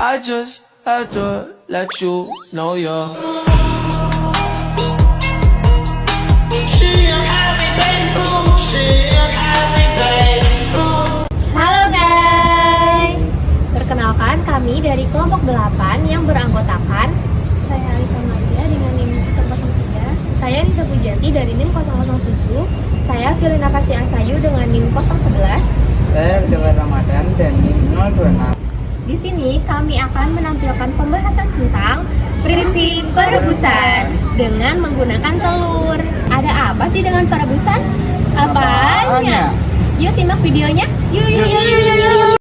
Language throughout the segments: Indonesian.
I just had to let you know you're. Halo guys, perkenalkan kami dari kelompok 8 yang beranggotakan Saya Alika Maria dengan NIM 003. saya Nisa Pujati dari NIM 007, saya Firina Pasti Asayu dengan NIM 011. Saya Rizal Ramadan dan NIM 026. Di sini kami akan menampilkan pembahasan tentang prinsip perebusan dengan menggunakan telur. Ada apa sih dengan perebusan? Apanya? Yuk simak videonya. Yuk.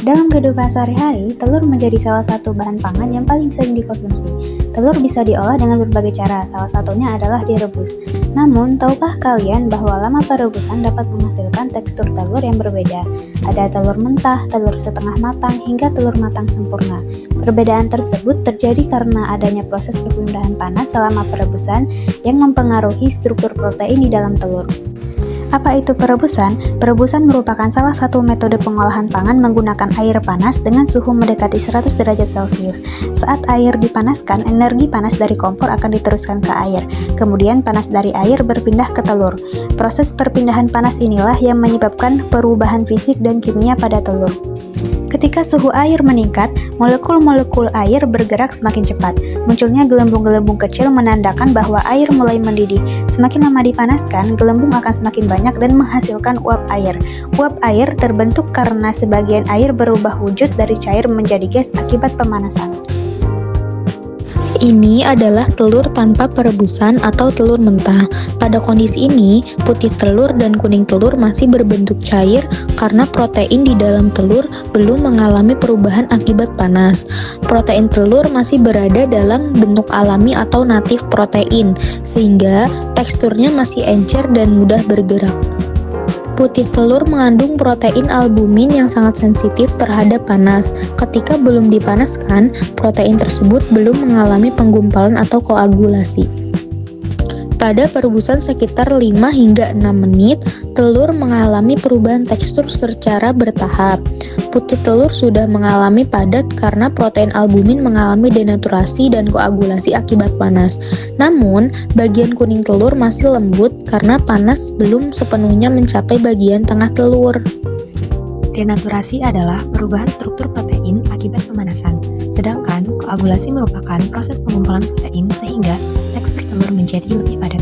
Dalam kehidupan sehari-hari, telur menjadi salah satu bahan pangan yang paling sering dikonsumsi. Telur bisa diolah dengan berbagai cara, salah satunya adalah direbus. Namun, tahukah kalian bahwa lama perebusan dapat menghasilkan tekstur telur yang berbeda? Ada telur mentah, telur setengah matang, hingga telur matang sempurna. Perbedaan tersebut terjadi karena adanya proses perpindahan panas selama perebusan yang mempengaruhi struktur protein di dalam telur. Apa itu perebusan? Perebusan merupakan salah satu metode pengolahan pangan menggunakan air panas dengan suhu mendekati 100 derajat Celcius. Saat air dipanaskan, energi panas dari kompor akan diteruskan ke air. Kemudian panas dari air berpindah ke telur. Proses perpindahan panas inilah yang menyebabkan perubahan fisik dan kimia pada telur. Ketika suhu air meningkat, molekul-molekul air bergerak semakin cepat. Munculnya gelembung-gelembung kecil menandakan bahwa air mulai mendidih. Semakin lama dipanaskan, gelembung akan semakin banyak dan menghasilkan uap air. Uap air terbentuk karena sebagian air berubah wujud dari cair menjadi gas akibat pemanasan. Ini adalah telur tanpa perebusan atau telur mentah. Pada kondisi ini, putih telur dan kuning telur masih berbentuk cair karena protein di dalam telur belum mengalami perubahan akibat panas. Protein telur masih berada dalam bentuk alami atau natif protein, sehingga teksturnya masih encer dan mudah bergerak. Putih telur mengandung protein albumin yang sangat sensitif terhadap panas. Ketika belum dipanaskan, protein tersebut belum mengalami penggumpalan atau koagulasi. Pada perebusan sekitar 5 hingga 6 menit, telur mengalami perubahan tekstur secara bertahap. Putih telur sudah mengalami padat karena protein albumin mengalami denaturasi dan koagulasi akibat panas. Namun, bagian kuning telur masih lembut karena panas belum sepenuhnya mencapai bagian tengah telur. Denaturasi adalah perubahan struktur protein akibat pemanasan, sedangkan koagulasi merupakan proses pengumpulan protein sehingga tekstur telur menjadi lebih padat.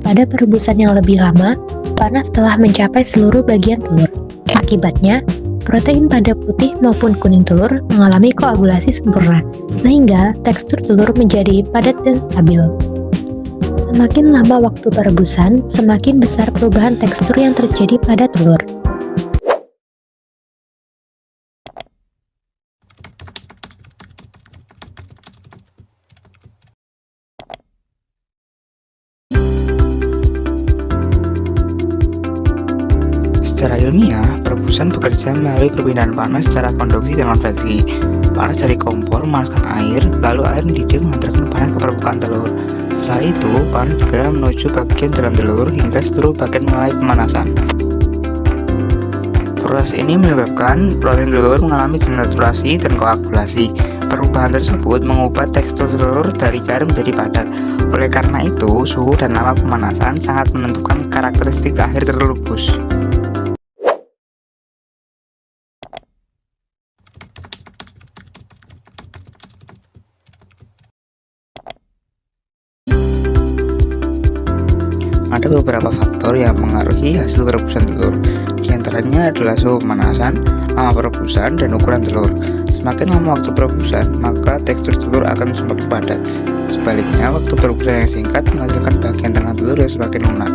Pada perebusan yang lebih lama, panas telah mencapai seluruh bagian telur. Akibatnya, protein pada putih maupun kuning telur mengalami koagulasi sempurna, sehingga tekstur telur menjadi padat dan stabil. Semakin lama waktu perebusan, semakin besar perubahan tekstur yang terjadi pada telur. Secara ilmiah, perebusan bekerja melalui perpindahan panas secara konduksi dan konveksi. Panas dari kompor memanaskan air, lalu air mendidih mengantarkan panas ke permukaan telur. Setelah itu, panas bergerak menuju bagian dalam telur hingga seluruh bagian mengalami pemanasan. Proses ini menyebabkan protein telur mengalami denaturasi dan koagulasi. Perubahan tersebut mengubah tekstur telur dari cair menjadi padat. Oleh karena itu, suhu dan lama pemanasan sangat menentukan karakteristik akhir telur rebus. Ada beberapa faktor yang mengaruhi hasil perebusan telur. Di antaranya adalah suhu pemanasan, lama perebusan, dan ukuran telur. Semakin lama waktu perebusan, maka tekstur telur akan semakin padat. Sebaliknya, waktu perebusan yang singkat menghasilkan bagian tengah telur yang semakin lunak.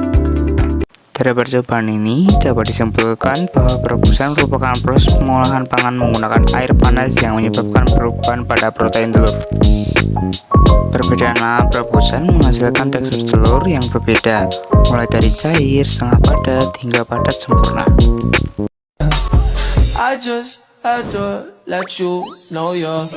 Dari percobaan ini, dapat disimpulkan bahwa perebusan merupakan proses pengolahan pangan menggunakan air panas yang menyebabkan perubahan pada protein telur. Perbedaan lama perebusan menghasilkan tekstur telur yang berbeda, mulai dari cair, setengah padat, hingga padat sempurna. I just had to let you know you're.